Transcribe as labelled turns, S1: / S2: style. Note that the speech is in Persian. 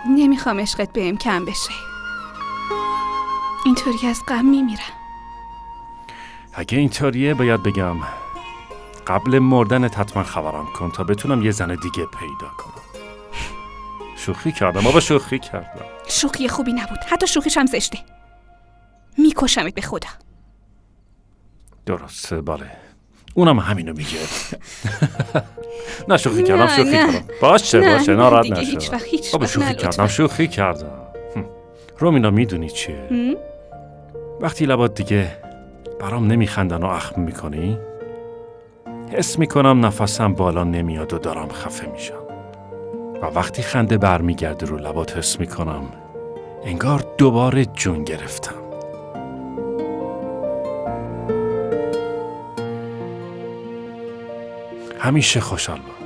S1: نمیخوام عشقت بهم کم بشه. اینطوری از غم میمیرم.
S2: اگه اینطوریه باید بگم قبل مردنت حتما خبرم کن تا بتونم یه زن دیگه پیدا کنم. شوخی کردم بابا، شوخی کردم.
S1: شوخی خوبی نبود، حتی شوخیش هم زشته. میکشمت به خدا.
S2: درسته بله، اونم همینو میگه. نه شوخی کردم،
S1: نه،
S2: شوخی
S1: نه.
S2: کردم. باشه
S1: نه،
S2: ناراحت
S1: دیگه
S2: نشو.
S1: هیچ
S2: بابا
S1: وقت
S2: شوخی
S1: نه،
S2: کردم،
S1: لطفاً.
S2: شوخی کردم. رومینا میدونی چیه؟ وقتی لبات دیگه برام نمیخندن و اخم میکنی، حس میکنم نفسم بالا نمیاد و دارم خفه میشم. و وقتی خنده برمیگرده رو لبات حس میکنم انگار دوباره جون گرفتم. همیشه خوشحال باش.